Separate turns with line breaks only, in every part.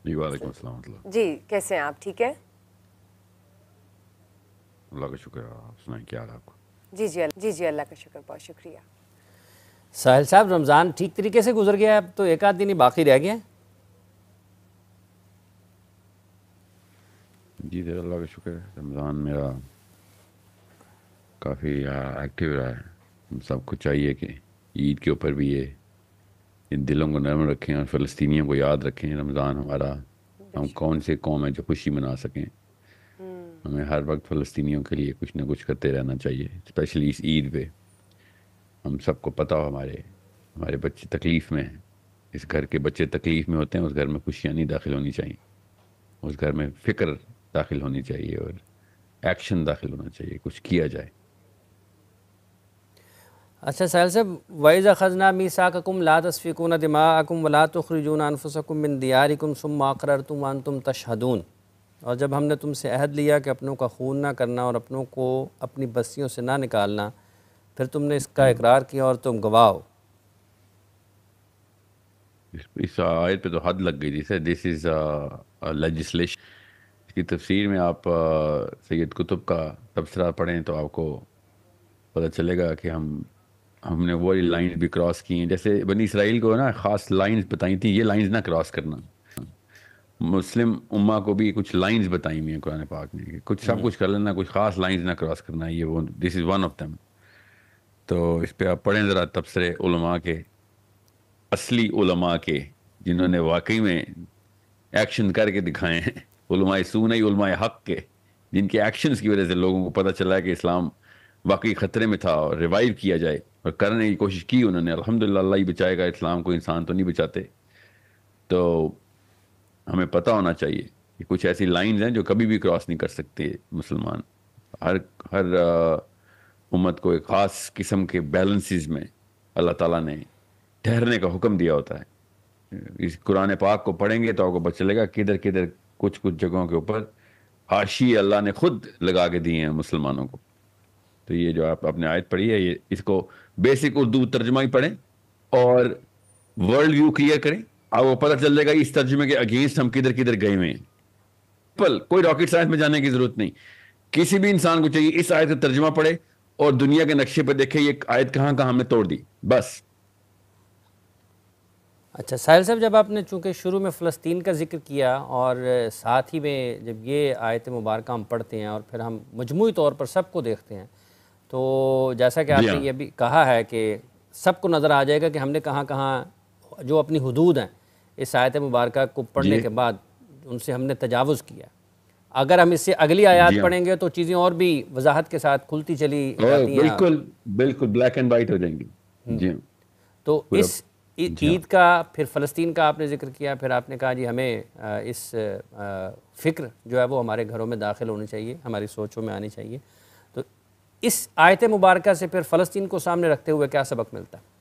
جی وعلیکم السلام ورحمۃ اللہ۔
جی کیسے ہیں آپ؟ ٹھیک ہے؟
اللہ کا شکر ہے، آپ سنائیں کیا حال ہے آپ کو؟
جی اللہ کا شکر، بہت شکریہ۔
ساحل صاحب رمضان ٹھیک طریقے سے گزر گیا ہے؟ اب تو ایک آدھ دن ہی باقی رہ گیا ہے۔
جی سر اللہ کا شکر ہے، رمضان میرا کافی ایکٹیو رہا ہے۔ ہم سب کو چاہیے کہ عید کے اوپر بھی یہ ان دلوں کو نرم رکھیں اور فلسطینیوں کو یاد رکھیں رمضان ہمارا، ہم کون سے قوم ہیں جو خوشی منا سکیں۔ ہمیں ہر وقت فلسطینیوں کے لیے کچھ نہ کچھ کرتے رہنا چاہیے، اسپیشلی اس عید پہ۔ ہم سب کو پتہ ہو ہمارے بچے تکلیف میں ہیں، اس گھر کے بچے تکلیف میں ہوتے ہیں، اس گھر میں خوشیاں نہیں داخل ہونی چاہیے، اس گھر میں فکر داخل ہونی چاہیے اور ایکشن داخل ہونا چاہیے، کچھ کیا جائے۔
اچھا ساحل صاحب، وَإِذَا أَخَذْنَا مِيثَاقَكُمْ لَا تَسْفِكُونَ دِمَاءَكُمْ وَلَا تُخْرِجُونَ أَنفُسَكُمْ مِنْ دِيَارِكُمْ ثُمَّ أَقْرَرْتُمْ وَأَنْتُمْ تَشْهَدُونَ، اور جب ہم نے تم سے عہد لیا کہ اپنوں کا خون نہ کرنا اور اپنوں کو اپنی بستیوں سے نہ نکالنا، پھر تم نے اس کا اقرار کیا اور تم گواہ ہو۔
اس آیت پہ تو حد لگ گئی تھی سر، دس از لیجسلیشن۔ اس کی تفسیر میں آپ سید قطب کا تبصرہ پڑھیں تو آپ کو پتہ چلے گا کہ ہم نے وہی لائنز بھی کراس کی ہیں، جیسے بنی اسرائیل کو نا خاص لائنز بتائی تھیں، یہ لائنز نہ کراس کرنا۔ مسلم امہ کو بھی کچھ لائنز بتائی ہوئی ہیں قرآن پاک نے، کچھ سب کچھ کر لینا، کچھ خاص لائنز نہ کراس کرنا، یہ وہ دس از ون آف دیم۔ تو اس پہ آپ پڑھیں ذرا تبصرے علماء کے، اصلی علماء کے، جنہوں نے واقعی میں ایکشن کر کے دکھائے ہیں، علماء سو نہیں، علماء حق کے، جن کے ایکشنز کی وجہ سے لوگوں کو پتہ چلا ہے کہ اسلام واقعی خطرے میں تھا اور ریوائیو کیا جائے، اور کرنے کی کوشش کی انہوں نے۔ الحمدللہ اللہ ہی بچائے گا اسلام کو، انسان تو نہیں بچاتے۔ تو ہمیں پتہ ہونا چاہیے کہ کچھ ایسی لائنز ہیں جو کبھی بھی کراس نہیں کر سکتے مسلمان۔ ہر امت کو ایک خاص قسم کے بیلنسز میں اللہ تعالیٰ نے ٹھہرنے کا حکم دیا ہوتا ہے۔ اس قرآن پاک کو پڑھیں گے تو آپ کو پتہ چلے گا کدھر کدھر کچھ جگہوں کے اوپر حاشیے اللہ نے خود لگا کے دیے ہیں مسلمانوں کو۔ تو یہ جو آپ نے آیت پڑھی ہے، یہ اس کو بیسک اردو ترجمہ ہی پڑھیں اور ورلڈ ویو کلیئر کریں، آپ کو پتہ چل جائے گا اس ترجمے کے اگینسٹ ہم کدھر کدھر گئے ہوئے ہیں۔ کوئی راکٹ سائنس میں جانے کی ضرورت نہیں، کسی بھی انسان کو چاہیے اس آیت کا ترجمہ پڑھے اور دنیا کے نقشے پہ دیکھے یہ آیت کہاں کہاں ہم نے توڑ دی، بس۔
اچھا ساحل صاحب، جب آپ نے چونکہ شروع میں فلسطین کا ذکر کیا اور ساتھ ہی میں جب یہ آیت مبارکہ ہم پڑھتے ہیں اور پھر ہم مجموعی طور پر سب کو دیکھتے ہیں، تو جیسا کہ آپ نے یہ بھی کہا ہے کہ سب کو نظر آ جائے گا کہ ہم نے کہاں کہاں جو اپنی حدود ہیں اس آیت مبارکہ کو پڑھنے کے بعد ان سے ہم نے تجاوز کیا۔ اگر ہم اس سے اگلی آیات پڑھیں گے تو چیزیں اور بھی وضاحت کے ساتھ کھلتی چلی جاتی ہیں،
بالکل بلیک اینڈ وائٹ ہو جائیں گی۔ جی
تو اس عید کا، پھر فلسطین کا آپ نے ذکر کیا، پھر آپ نے کہا جی ہمیں اس فکر جو ہے وہ ہمارے گھروں میں داخل ہونی چاہیے، ہماری سوچوں میں آنی چاہیے۔ تو اس آیت مبارکہ سے پھر فلسطین کو سامنے رکھتے ہوئے کیا سبق ملتا ہے؟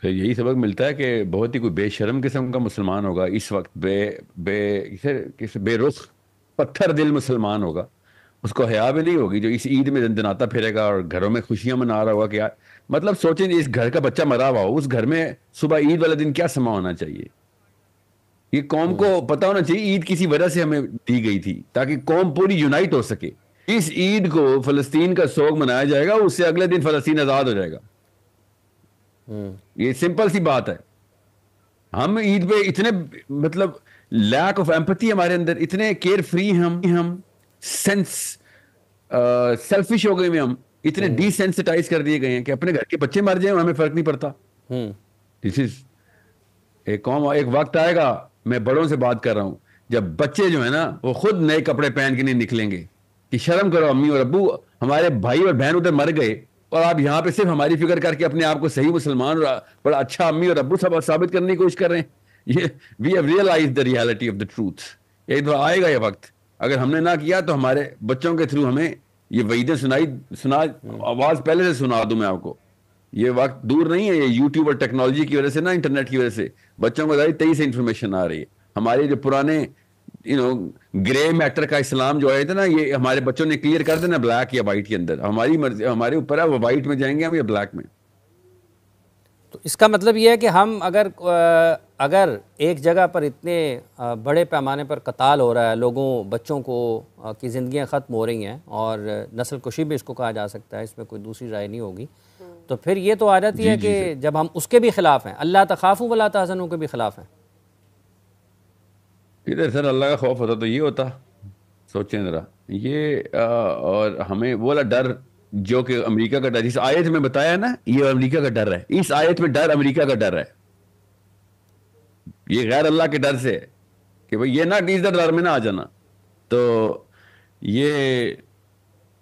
پھر یہی سبق ملتا ہے کہ بہت ہی کوئی بے شرم قسم کا مسلمان ہوگا اس وقت، بے رخ پتھر دل مسلمان ہوگا، اس کو حیا بھی نہیں ہوگی، جو اس عید میں دندناتا پھرے گا اور گھروں میں خوشیاں منا رہا ہوگا کہ مطلب سوچیں اس گھر کا بچہ مرا ہوا ہو، اس گھر میں صبح عید والے دن کیا سما ہونا چاہیے۔ یہ قوم کو پتہ ہونا چاہیے عید کسی وجہ سے ہمیں دی گئی تھی تاکہ قوم پوری یونائٹ ہو سکے۔ اس عید کو فلسطین کا سوگ منایا جائے گا، اس سے اگلے دن فلسطین آزاد ہو جائے گا۔ یہ سمپل سی بات ہے۔ ہم عید پہ اتنے مطلب لیک آف ایمپتھی ہمارے اندر، اتنے کیئر فری ہم سیلفش ہو گئے ہیں، ہم اتنے ڈی سینسٹائز کر دیے گئے ہیں کہ اپنے گھر کے بچے مر جائیں ہمیں فرق نہیں پڑتا۔ دس از ایک قوم، ایک وقت آئے گا، میں بڑوں سے بات کر رہا ہوں، جب بچے جو ہیں نا وہ خود نئے کپڑے پہن کے نہیں نکلیں گے کہ شرم کرو امی اور ابو، ہمارے بھائی اور بہن ادھر مر گئے اور آپ یہاں پہ صرف ہماری فکر کر کے اپنے آپ کو صحیح مسلمان اور بڑا اچھا امی اور ابو سب ثابت کرنے کی کوشش کر رہے ہیں۔ یہ we have realized the reality of the truth. ایک دفعہ آئے گا یہ وقت، اگر ہم نے نہ کیا تو ہمارے بچوں کے تھرو ہمیں یہ وعیدیں سنا آواز پہلے سے سنا دوں میں آپ کو۔ یہ وقت دور نہیں ہے، یہ یوٹیوب اور ٹیکنالوجی کی وجہ سے نا، انٹرنیٹ کی وجہ سے بچوں کو ظاہر تیزی سے انفارمیشن آ رہی ہے۔ ہمارے جو پرانے گرے میٹر کا اسلام جو ہے نا، یہ ہمارے بچوں نے کلیئر کر دینا بلیک یا وائٹ کے اندر، ہماری مرضی، ہمارے اوپر ہے وہ وائٹ میں جائیں گے ہم یا بلیک میں۔
تو اس کا مطلب یہ ہے کہ ہم اگر ایک جگہ پر اتنے بڑے پیمانے پر قتال ہو رہا ہے، لوگوں بچوں کو کی زندگیاں ختم ہو رہی ہیں اور نسل کشی بھی اس کو کہا جا سکتا ہے، اس میں کوئی دوسری رائے نہیں ہوگی، تو پھر یہ تو آ جاتی ہے کہ جب ہم اس کے بھی خلاف ہیں، اللہ تخافوا ولا تحزنوا کے بھی خلاف ہیں.
ادھر سر اللہ کا خوف ہوتا تو یہ ہوتا. سوچیں ذرا یہ اور ہمیں وہ والا ڈر جو کہ امریکہ کا ڈر، اس آیت میں بتایا نا، یہ امریکہ کا ڈر ہے. اس آیت میں ڈر امریکہ کا ڈر ہے، یہ غیر اللہ کے ڈر سے کہ بھئی یہ نہ ڈیزر ڈر میں نہ آ جانا. تو یہ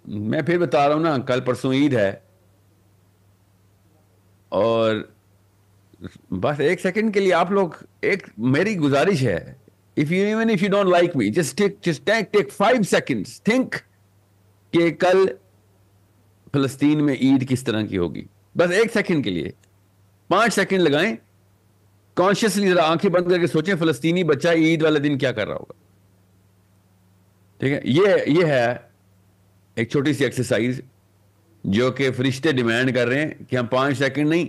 میں پھر بتا رہا ہوں نا، کل پرسوں عید ہے، اور بس ایک سیکنڈ کے لیے آپ لوگ، ایک میری گزارش ہے، even if you don't like me, just take 5 seconds, think کہ کل فلسطین میں عید کس طرح کی ہوگی. بس ایک سیکنڈ کے لیے 5 سیکنڈ لگائیں، کانشیسلی ذرا آنکھیں بند کر کے سوچیں فلسطینی بچہ عید والے دن کیا کر رہا ہوگا. ٹھیک ہے، یہ ہے ایک چھوٹی سی ایکسرسائز جو کہ فرشتے ڈیمانڈ کر رہے ہیں کہ ہم 5 سیکنڈ نہیں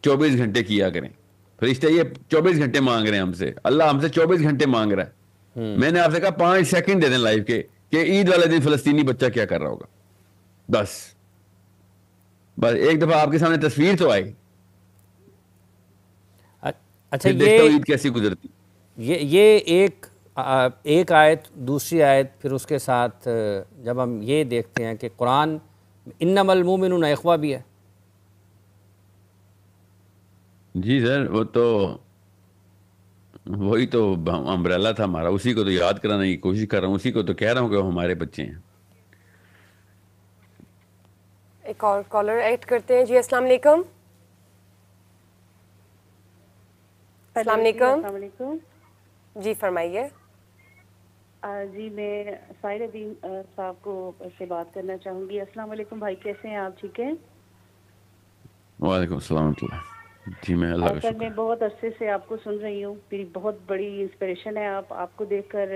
24 گھنٹے کیا کریں. فرشتے یہ 24 گھنٹے مانگ رہے ہیں ہم سے، اللہ ہم سے 24 گھنٹے مانگ رہا ہے. میں نے آپ سے کہا 5 سیکنڈ دے دیں لائف کے کہ عید والے دن فلسطینی بچہ کیا کر رہا ہوگا. بس ایک دفعہ آپ کے سامنے تصویر تو آئی.
اچھا،
دیکھتا ہوں عید کیسی گزرتی.
یہ ایک آیت، دوسری آیت، پھر اس کے ساتھ جب ہم یہ دیکھتے ہیں کہ قرآن انما المؤمنون اخوہ بھی ہے.
جی سر، وہ تو وہی تو امبریلا تھا ہمارا، اسی کو تو یاد کرانے کی کوشش کر رہا ہوں، اسی کو تو کہہ رہا ہوں کہ وہ ہمارے بچے ہیں.
ایک اور کالر ایڈ کرتے ہیں. جی السلام علیکم. السلام علیکم.
السلام علیکم.
جی فرمائیے.
جی میں ساحر الدین صاحب کو سے بات کرنا چاہوں گی. السلام علیکم بھائی، کیسے ہیں آپ؟ ٹھیک ہیں؟
وعلیکم السلام ورحمۃ اللہ. جی میں اللہ کا
سر
شکر.
میں بہت عرصے سے آپ کو سن رہی ہوں، میری بہت بڑی انسپریشن ہے آپ کو دیکھ کر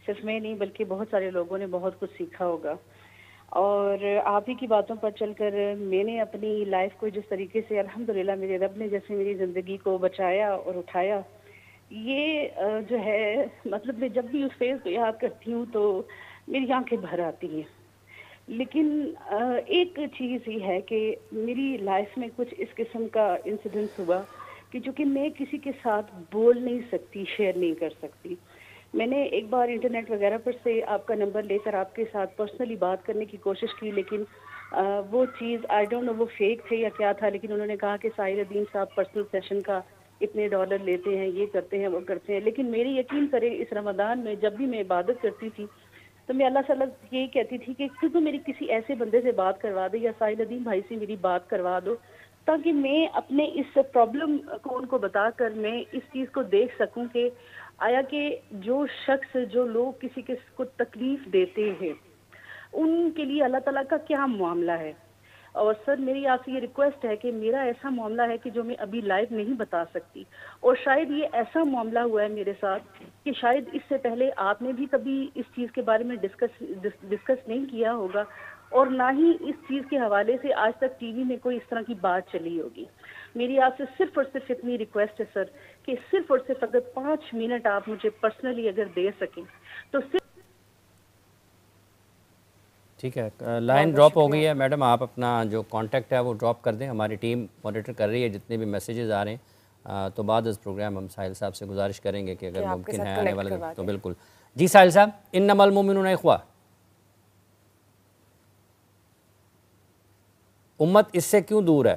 صرف میں نہیں بلکہ بہت سارے لوگوں نے بہت کچھ سیکھا ہوگا. اور آپ ہی کی باتوں پر چل کر میں نے اپنی لائف کو جس طریقے سے الحمدللہ میرے رب نے جیسے میری زندگی کو بچایا اور اٹھایا، یہ جو ہے مطلب میں جب بھی اس فیز کو یاد کرتی ہوں تو میری آنکھیں بھر آتی ہیں. لیکن ایک چیز یہ ہے کہ میری لائف میں کچھ اس قسم کا انسیڈنس ہوا کہ چونکہ میں کسی کے ساتھ بول نہیں سکتی، شیئر نہیں کر سکتی. میں نے ایک بار انٹرنیٹ وغیرہ پر سے آپ کا نمبر لے کر آپ کے ساتھ پرسنلی بات کرنے کی کوشش کی، لیکن وہ چیز آئی ڈونٹ نو وہ فیک تھے یا کیا تھا، لیکن انہوں نے کہا کہ ساحر الدین صاحب پرسنل سیشن کا اتنے ڈالر لیتے ہیں، یہ کرتے ہیں وہ کرتے ہیں. لیکن میری یقین کرے اس رمضان میں جب بھی میں عبادت کرتی تھی تو میں اللہ صلی اللہ یہی کہتی تھی کہ تو میری کسی ایسے بندے سے بات کروا دے یا ساحر الدین بھائی سے میری بات کروا دو، تاکہ میں اپنے اس پرابلم کو ان کو بتا کر میں اس چیز کو دیکھ سکوں کہ آیا کہ جو شخص، جو لوگ کسی کو تکلیف دیتے ہیں ان کے لیے اللہ تعالیٰ کا کیا معاملہ ہے. اور سر میری آپ سے یہ ریکویسٹ ہے کہ میرا ایسا معاملہ ہے کہ جو میں ابھی لائیو نہیں بتا سکتی، اور شاید یہ ایسا معاملہ ہوا ہے میرے ساتھ کہ شاید اس سے پہلے آپ نے بھی کبھی اس چیز کے بارے میں ڈسکس نہیں کیا ہوگا، اور نہ ہی اس چیز کے حوالے سے آج تک ٹی وی میں کوئی اس طرح کی بات چلی ہوگی. میری آپ سے صرف اور صرف اتنی ریکویسٹ ہے سر کہ صرف اور صرف اگر 5 منٹ آپ مجھے پرسنلی اگر دے سکیں تو صرف.
ٹھیک ہے، لائن ڈراپ ہو گئی ہے میڈم، آپ اپنا جو کانٹیکٹ ہے وہ ڈراپ کر دیں. ہماری ٹیم مانیٹر کر رہی ہے جتنے بھی میسیجز آ رہے ہیں، تو بعد از پروگرام ہم ساحل صاحب سے گزارش کریں گے کہ اگر ممکن ہے آنے والے دن تو بالکل. جی ساحل صاحب، انما المؤمنون اخوہ، امت اس سے کیوں دور ہے؟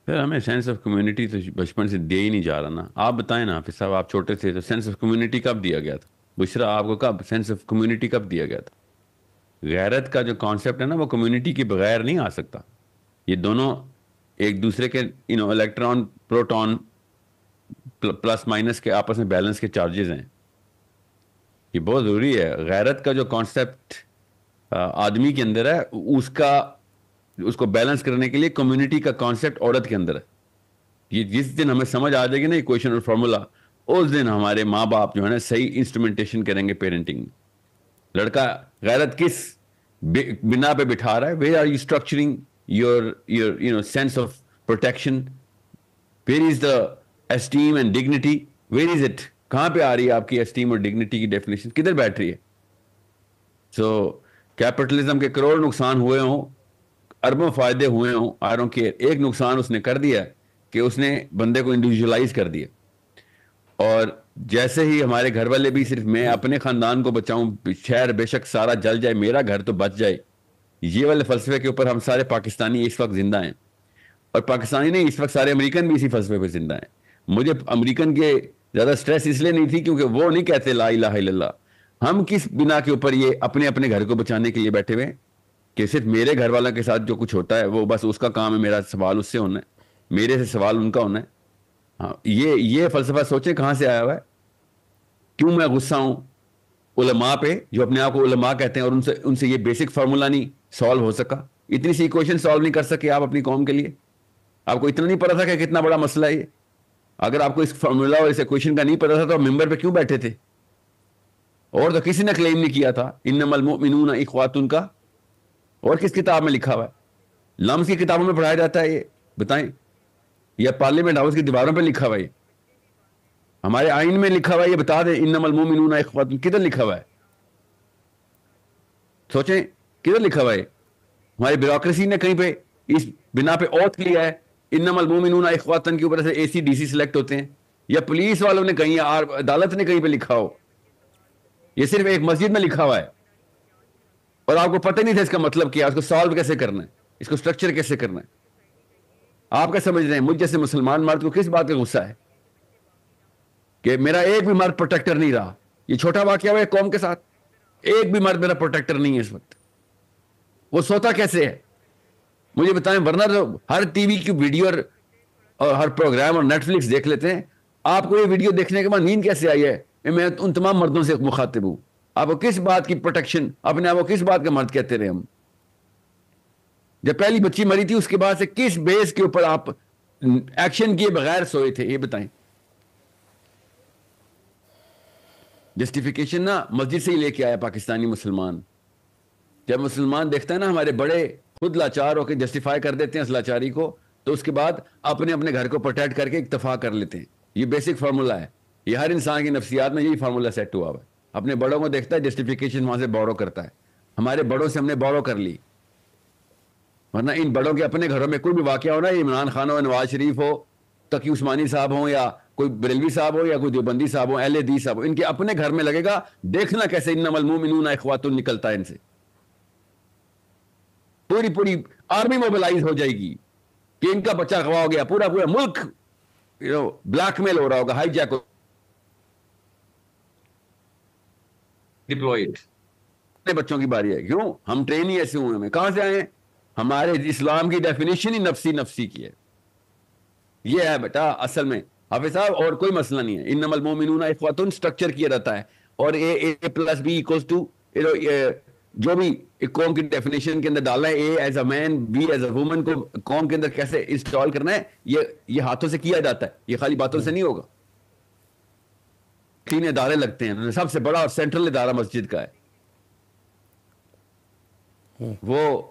پھر ہمیں سینس آف کمیونٹی تو بچپن سے دے ہی نہیں جا رہا نا. آپ بتائیں نا حافظ صاحب، آپ چھوٹے تھے تو سینس آف کمیونٹی کب دیا گیا تھا؟ بشرا آپ کو کب سینس آف کمیونٹی کب دیا گیا تھا؟ غیرت کا جو کانسیپٹ ہے نا وہ کمیونٹی کے بغیر نہیں آ سکتا. یہ دونوں ایک دوسرے کے الیکٹران پروٹون پلس مائنس کے آپس میں بیلنس کے چارجز ہیں. یہ بہت ضروری ہے. غیرت کا جو کانسیپٹ آدمی کے اندر ہے اس کو بیلنس کرنے کے لیے کمیونٹی کا کانسیپٹ عورت کے اندر ہے. یہ جس دن ہمیں سمجھ آ جائے گی نا ایکویشن اور فارمولا، اس دن ہمارے ماں باپ جو ہے نا صحیح انسٹرومنٹیشن کریں گے پیرنٹنگ میں. لڑکا غیرت کس بنا پہ بٹھا رہا ہے؟ Where are you structuring your sense of protection? Where is the esteem and dignity? Where is it? کہاں پہ آ رہی ہے آپ کی اسٹیم اور ڈگنیٹی کی ڈیفینیشن؟ کدھر بیٹھ رہی ہے؟ سو کیپٹلزم کے کروڑ نقصان ہوئے ہوں، اربوں فائدے ہوئے ہوں، آئی ڈونٹ کیئر، ایک نقصان اس نے کر دیا کہ اس نے بندے کو انڈیویجولائز کر دیا. اور جیسے ہی ہمارے گھر والے بھی صرف میں اپنے خاندان کو بچاؤں، شہر بے شک سارا جل جائے، میرا گھر تو بچ جائے، یہ والے فلسفے کے اوپر ہم سارے پاکستانی اس وقت زندہ ہیں. اور پاکستانی نہیں، اس وقت سارے امریکن بھی اسی فلسفے پہ زندہ ہیں. مجھے امریکن کے زیادہ سٹریس اس لیے نہیں تھی کیونکہ وہ نہیں کہتے لا الہ الا اللہ. ہم کس بنا کے اوپر یہ اپنے اپنے گھر کو بچانے کے لیے بیٹھے ہوئے کہ صرف میرے گھر والوں کے ساتھ جو کچھ ہوتا ہے وہ بس اس کا کام ہے، میرا سوال اس سے ہونا ہے، میرے سے سوال ان کا ہونا ہے. ہاں، یہ فلسفہ سوچیں کہاں سے آیا ہوا ہے. کیوں میں غصہ ہوں علماء پہ جو اپنے آپ کو علماء کہتے ہیں اور ان سے یہ بیسک فارمولا نہیں سالو ہو سکا، اتنی سی ایکویشن سالو نہیں کر سکے آپ اپنی قوم کے لیے. آپ کو اتنا نہیں پتا تھا کہ کتنا بڑا مسئلہ ہے یہ. اگر آپ کو اس فارمولا اور اس ایکویشن کا نہیں پتا تھا تو آپ ممبر پہ کیوں بیٹھے تھے؟ اور تو کسی نے کلیم نہیں کیا تھا انما المؤمنون اخواتن کا. اور کس کتاب میں لکھا ہوا ہے؟ لمز کی کتابوں میں پڑھایا جاتا ہے یہ؟ بتائیں. یا پارلیمنٹ ہاؤس کی دیواروں پہ لکھا ہوا ہے؟ ہمارے آئین میں لکھا ہوا ہے؟ یہ بتا دیں انما المؤمنون اخواتن کدھر لکھا ہوا ہے؟ سوچیں کدھر لکھا ہوا ہے؟ ہماری بیوروکریسی نے کہیں پہ اس بنا پہ اوتھ لیا ہے انما المؤمنون اخواتن کے اوپر سے اے سی ڈی سی سلیکٹ ہوتے ہیں؟ یا پولیس والوں نے کہیں، عدالت نے کہیں پہ لکھا ہو؟ یہ صرف ایک مسجد میں لکھا ہوا ہے اور آپ کو پتہ نہیں تھا اس کا مطلب کیا، اس کو سالو کیسے کرنا ہے، اس کو سٹرکچر کیسے کرنا ہے. آپ کیا سمجھ رہے ہیں مجھ جیسے مسلمان مرد کو کس بات کا غصہ ہے کہ میرا ایک بھی مرد پروٹیکٹر نہیں رہا؟ یہ چھوٹا واقعہ ہوا ہے قوم کے ساتھ، ایک بھی مرد میرا پروٹیکٹر نہیں ہے اس وقت. وہ سوتا کیسے ہے مجھے بتائیں. ورنہ تو ہر ٹی وی کی ویڈیو اور ہر پروگرام اور نیٹ فلکس دیکھ لیتے ہیں. آپ کو یہ ویڈیو دیکھنے کے بعد نیند کیسے آئی ہے؟ میں ان تمام مردوں سے مخاطب ہوں. آپ کو کس بات کی پروٹیکشن، اپنے آپ کو کس بات کا مرد کہتے رہے ہم؟ جب پہلی بچی مری تھی اس کے بعد سے کس بیس کے اوپر آپ ایکشن کیے بغیر سوئے تھے؟ یہ بتائیں. جسٹیفیکیشن نا مسجد سے ہی لے کے آیا پاکستانی مسلمان. جب مسلمان دیکھتا ہے نا ہمارے بڑے خود لاچار ہو کے جسٹیفائی کر دیتے ہیں اس لاچاری کو، تو اس کے بعد اپنے اپنے گھر کو پروٹیکٹ کر کے اکتفا کر لیتے ہیں. یہ بیسک فارمولا ہے، یہ ہر انسان کی نفسیات میں یہی فارمولا سیٹ ہوا ہوا ہے. اپنے بڑوں کو دیکھتا ہے جسٹیفیکیشن وہاں سے بورو کرتا ہے. ہمارے بڑوں سے ہم نے بورو کر لی، ورنہ ان بڑوں کے اپنے گھروں میں کوئی بھی واقعہ ہو نا، عمران خان ہو، نواز شریف ہو، تقی عثمانی صاحب ہوں، یا کوئی بریلوی صاحب ہو، یا کوئی دیوبندی صاحب ہو، اہل حدیث صاحب ہو، ان کے اپنے گھر میں لگے گا دیکھنا کیسے انما المؤمنون اخواتن نکلتا ہے ان سے. پوری آرمی موبلائز ہو جائے گی کہ ان کا بچہ اغوا ہو گیا، پورا ملک بلیک میل ہو رہا ہوگا، ہائی جیک ڈپلوئڈ. اپنے بچوں کی باری ہے. کیوں؟ ہم ٹرین ہی ایسے ہوئے ہیں. کہاں سے آئے ہیں؟ ہمارے اسلام کی ڈیفینیشن ہی نفسی کی ہے. یہ ہے بیٹا اصل میں حافظ صاحب، اور کوئی مسئلہ نہیں ہے. انما المؤمنون اخواتن سٹرکچر کیا رہتا ہے، اور اے پلس بی ایکوز ٹو جو بھی ایک قوم کی ڈیفینیشن کے اندر ڈالنا ہے، A is a man, B is a woman کو قوم کے اندر کیسے انسٹال کرنا ہے، یہ ہاتھوں سے کیا جاتا ہے. یہ خالی باتوں سے نہیں ہوگا. 3 ادارے لگتے ہیں، سب سے بڑا اور سینٹرل ادارہ مسجد کا ہے. وہ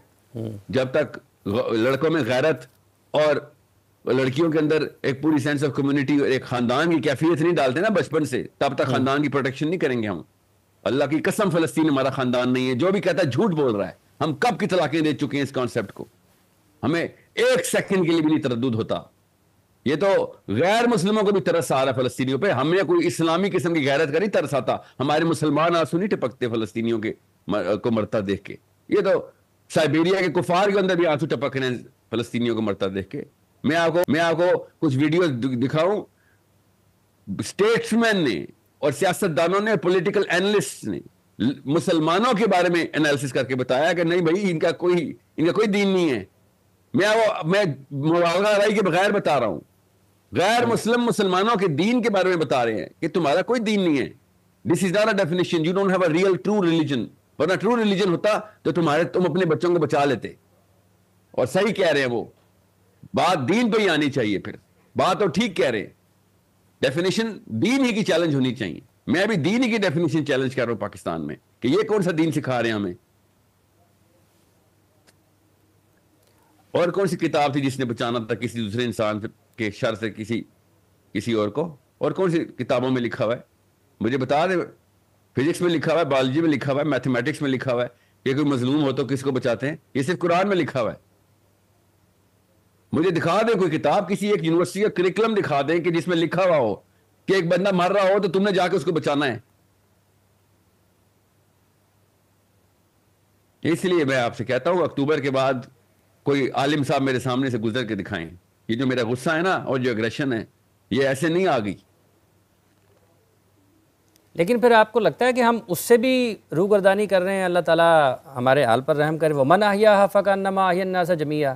جب تک لڑکوں میں غیرت اور لڑکیوں کے اندر ایک پوری سینس آف کمیونٹی اور ایک خاندان کی کیفیت نہیں ڈالتے نا بچپن سے، تب تک خاندان کی پروٹیکشن نہیں کریں گے ہم. اللہ کی قسم فلسطین ہمارا خاندان نہیں ہے. جو بھی کہتا ہے جھوٹ بول رہا ہے. ہم کب کی طلاقیں دے چکے ہیں اس کانسیپٹ کو. ہمیں ایک سیکنڈ کے لیے بھی نہیں تردد ہوتا. یہ تو غیر مسلموں کو بھی ترس آ رہا ہے فلسطینیوں پہ. ہمیں کوئی اسلامی قسم کی غیرت کا نہیں ترس آتا. ہمارے مسلمان آنسو نہیں ٹپکتے فلسطینیوں کے کو مرتا دیکھ کے. یہ تو سائبیریا کے کفار کے اندر بھی آنسو ٹپک رہے ہیں فلسطینیوں کو مرتا دیکھ کے. میں آپ کو کچھ ویڈیوز دکھاؤں. اسٹیٹس مین نے اور سیاست دانوں نے، پولیٹیکل اینالسٹ نے مسلمانوں کے بارے میں انالیسس کر کے بتایا کہ نہیں بھائی ان کا کوئی دین نہیں ہے. میں مبالغہ رائی کے بغیر بتا رہا ہوں. غیر مسلم مسلمانوں کے دین کے بارے میں بتا رہے ہیں کہ تمہارا کوئی دین نہیں ہے. This is not a definition. You don't have a real true religion. ورنہ ٹرو ریلیجن ہوتا تو تم اپنے بچوں کو بچا لیتے. اور صحیح کہہ رہے ہیں وہ. بات دین پہ ہی آنی چاہیے. پھر بات تو ٹھیک کہہ رہے ہیں. ڈیفینیشن دین ہی کی چیلنج ہونی چاہیے. میں بھی دین ہی کی ڈیفینیشن چیلنج کر رہا ہوں پاکستان میں کہ یہ کون سا دین سکھا رہے ہیں ہمیں. اور کون سی کتاب تھی جس نے بچانا تھا کسی دوسرے انسان کے شر سے کسی اور کو؟ اور کون سی کتابوں میں لکھا ہوا ہے؟ مجھے بتا دیں. فزکس میں لکھا ہوا ہے، بایولوجی میں لکھا ہوا ہے، میتھمیٹکس میں لکھا ہوا ہے کہ کوئی مظلوم ہو تو کس کو بچاتے ہیں؟ یہ صرف قرآن میں لکھا ہوا ہے. مجھے دکھا دیں کوئی کتاب، کسی ایک یونیورسٹی کا کریکلم دکھا دیں کہ جس میں لکھا ہوا ہو کہ ایک بندہ مر رہا ہو تو تم نے جا کے اس کو بچانا ہے. اس لیے میں آپ سے کہتا ہوں اکتوبر کے بعد کوئی عالم صاحب میرے سامنے سے گزر کے دکھائیں. یہ جو میرا غصہ ہے نا اور جو اگریشن ہے یہ ایسے نہیں آ گئی.
لیکن پھر آپ کو لگتا ہے کہ ہم اس سے بھی روگردانی کر رہے ہیں؟ اللہ تعالیٰ ہمارے حال پر رحم کرے. وَمَنْ أَحْيَاهَا فَكَأَنَّمَا أَحْيَا النَّاسَ جَمِيعًا.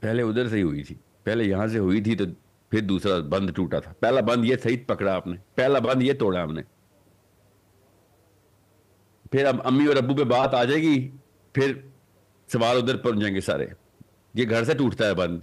پہلے ادھر سے ہی ہوئی تھی، پہلے یہاں سے ہوئی تھی تو پھر دوسرا بند ٹوٹا تھا. پہلا بند یہ صحیح پکڑا آپ نے، پہلا بند یہ توڑا ہم نے. پھر اب امی اور ابو پہ بات آ جائے گی، پھر سوال ادھر پہنچ جائیں گے سارے. یہ گھر سے ٹوٹتا ہے بند.